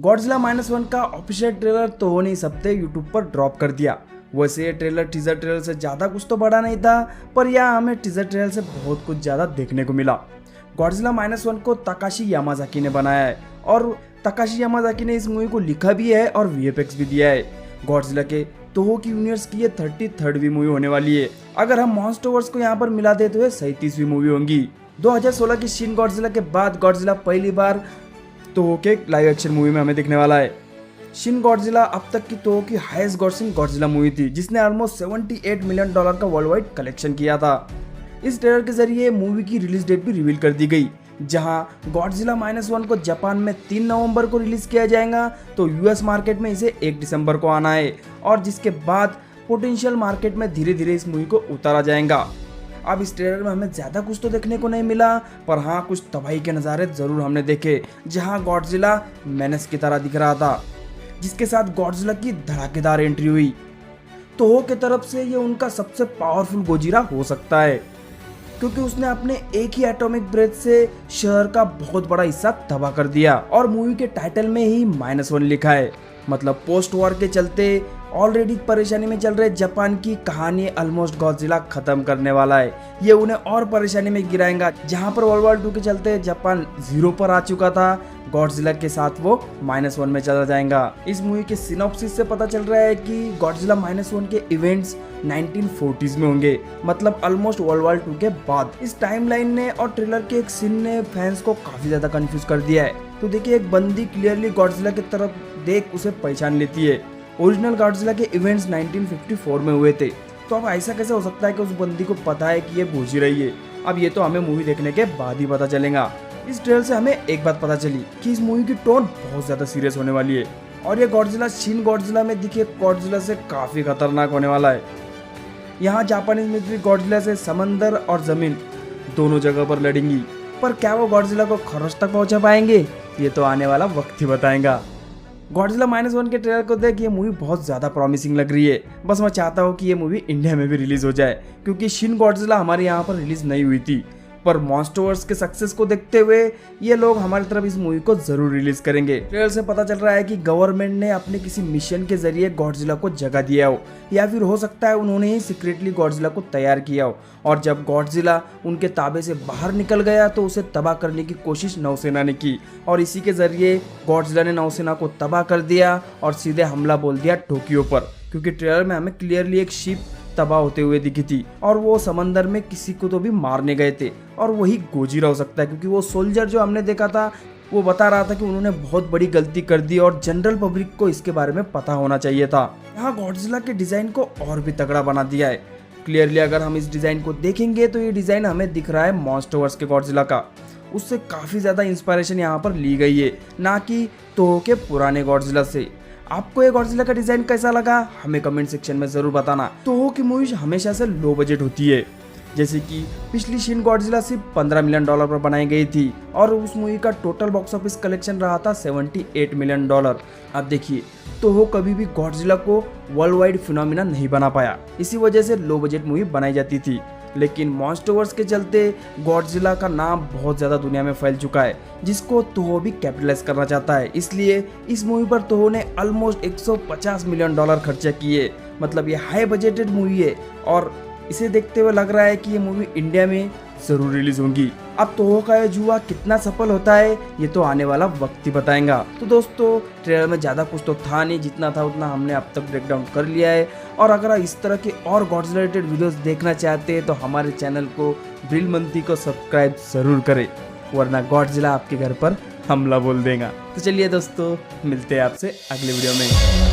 Godzilla -1 का official trailer तो ने इस हफ्ते यूट्यूब पर ड्रॉप कर दिया। वैसे ये ट्रेलर टीजर ट्रेलर से ज़्यादा कुछ तो बड़ा नहीं था, पर यहाँ हमें टीजर ट्रेलर से बहुत कुछ ज़्यादा देखने को मिला। गॉडजिला -1 को ताकाशी यामाजाकी ने बनाया है और ताकाशी यामाजाकी ने इस मूवी को लिखा भी है और वीएफएक्स भी दिया है। गॉडजिला के तोहो की यूनिवर्स की ये 33वीं मूवी होने वाली है। अगर हम मॉन्स्टरवर्स को यहाँ पर मिला दे तो ये 37वीं मूवी होंगी। 2016 की शिन गॉडजिला के बाद गॉडजिला पहली बार तोहो के लाइव एक्शन मूवी में हमें दिखने वाला है। शिन गॉडजिला अब तक की तोहो की हाईएस्ट ग्रॉसिंग गॉडजिला मूवी थी, जिसने ऑलमोस्ट $78 मिलियन का वर्ल्ड वाइड कलेक्शन किया था। इस ट्रेलर के जरिए मूवी की रिलीज डेट भी रिवील कर दी गई, जहां गॉडजिला -1 को जापान में 3 नवंबर को रिलीज किया जाएगा, तो यूएस मार्केट में इसे 1 दिसंबर को आना है और जिसके बाद पोटेंशियल मार्केट में धीरे धीरे इस मूवी को उतारा जाएगा। अब इस ट्रेलर में हमें ज़्यादा कुछ तो देखने को नहीं मिला, पर हाँ कुछ तबाही के नज़ारे ज़रूर हमने देखे, जहां गॉडजिला मेनेस की तरह दिख रहा था, जिसके साथ गॉडजिला की धड़ाकेदार एंट्री हुई। तोहो की तरफ से ये उनका सबसे पावरफुल गोजिला हो सकता है, क्योंकि उसने अपने एक ही एटॉमिक ब्रेथ से शहर का बहुत बड़ा हिस्सा तबाह कर दिया और मूवी के टाइटल में ही -1 लिखा है। मतलब पोस्ट वॉर के चलते ऑलरेडी परेशानी में चल रहे जापान की कहानी ऑलमोस्ट गॉडजिला खत्म करने वाला है। ये उन्हें और परेशानी में गिराएगा, जहां पर वर्ल्ड वॉर 2 के चलते जापान 0 पर आ चुका था, गॉडजिला के साथ वो -1 में चला जाएगा। इस मूवी के सिनॉप्सिस से पता चल रहा है कि गॉडजिला -1 के इवेंट्स 1940s में होंगे, मतलब ऑलमोस्ट वर्ल्ड वॉर 2 के बाद। इस टाइमलाइन ने और ट्रेलर के एक सीन ने फैंस को काफी ज्यादा कंफ्यूज कर दिया है। तो देखिए, एक बंदी क्लियरली गॉडजिला की तरफ देख उसे पहचान लेती है। ओरिजिनल गॉडजिला के इवेंट्स 1954 में हुए थे, तो अब ऐसा कैसे हो सकता है कि उस बंदी को पता है कि ये भूज रही है? अब ये तो हमें मूवी देखने के बाद ही पता चलेगा। इस ट्रेलर से हमें एक बात पता चली कि इस मूवी की टोन बहुत ज्यादा सीरियस होने वाली है और ये गॉडजिला शिन गॉडजिला में दिखे गॉडजिला से काफी खतरनाक होने वाला है। यहाँ जापानीज मिलिट्री गॉडजिला से समंदर और जमीन दोनों जगह पर लड़ेंगी, पर क्या वो गॉडजिला को खरोच तक पहुंचा पाएंगे? ये तो आने वाला वक्त ही बताएगा। गॉडजिला -1 के ट्रेलर को देख ये मूवी बहुत ज़्यादा प्रॉमिसिंग लग रही है। बस मैं चाहता हूँ कि ये मूवी इंडिया में भी रिलीज़ हो जाए, क्योंकि शिन गॉडजिला हमारे यहाँ पर रिलीज़ नहीं हुई थी, पर मॉन्स्टरवर्स के सक्सेस को देखते हुए ये लोग हमारी तरफ इस मूवी को जरूर रिलीज करेंगे। ट्रेलर से पता चल रहा है कि गवर्नमेंट ने अपने किसी मिशन के जरिए गॉडजिला को जगह दिया हो, या फिर हो सकता है उन्होंने ही सीक्रेटली गॉडजिला को तैयार किया हो, और जब गॉडजिला उनके ताबे से बाहर निकल गया तो उसे तबाह करने की कोशिश नौसेना ने की, और इसी के जरिए गॉडजिला ने नौसेना को तबाह कर दिया और सीधे हमला बोल दिया टोक्यो पर, क्योंकि ट्रेलर में हमें क्लियरली एक शिप तबाह होते हुए दिखी थी और वो समंदर में किसी को तो भी मारने गए थे, और वही गोजिला हो सकता है, क्योंकि वो सोल्जर जो हमने देखा था वो बता रहा था कि उन्होंने बहुत बड़ी गलती कर दी और जनरल पब्लिक को इसके बारे में पता होना चाहिए था। यहाँ गॉडजिला के डिजाइन को और भी तगड़ा बना दिया है। क्लियरली अगर हम इस डिजाइन को देखेंगे तो ये डिजाइन हमें दिख रहा है मॉन्स्टरवर्स के गॉडजिला का, उससे काफी ज्यादा इंस्पायरेशन यहाँ पर ली गई है, ना कि तोहो के पुराने गॉडजिला से। आपको ये गॉडजिला का डिजाइन कैसा लगा हमें कमेंट सेक्शन में जरूर बताना। तोहो की मूवीज हमेशा से लो बजट होती है, जैसे कि पिछली शिन गॉडजिला सिर्फ $15 मिलियन पर बनाई गई थी और उस मूवी का टोटल बॉक्स ऑफिस कलेक्शन रहा था $78 मिलियन। अब देखिए, तोहो कभी भी गॉडजिला को वर्ल्ड वाइड फिनोमिना नहीं बना पाया, इसी वजह से लो बजट मूवी बनाई जाती थी। लेकिन मॉन्स्टरवर्स के चलते गॉडजिला का नाम बहुत ज़्यादा दुनिया में फैल चुका है, जिसको तोहो भी कैपिटलाइज करना चाहता है। इसलिए इस मूवी पर तोहो ने ऑलमोस्ट $150 मिलियन खर्चा किए। मतलब ये हाई बजटेड मूवी है और इसे देखते हुए लग रहा है कि ये मूवी इंडिया में जरूर रिलीज होगी। अब तोहो का ये जुआ कितना सफल होता है ये तो आने वाला वक्त ही बताएगा। तो दोस्तों, ट्रेलर में ज़्यादा कुछ तो था नहीं, जितना था उतना हमने अब तक ब्रेकडाउन कर लिया है। और अगर इस तरह के और गॉडजिला रिलेटेड वीडियोस देखना चाहते हैं तो हमारे चैनल को ब्रिलमंती को सब्सक्राइब जरूर करें, वरना गॉडजिला आपके घर पर हमला बोल देगा। तो चलिए दोस्तों, मिलते हैं आपसे अगले वीडियो में।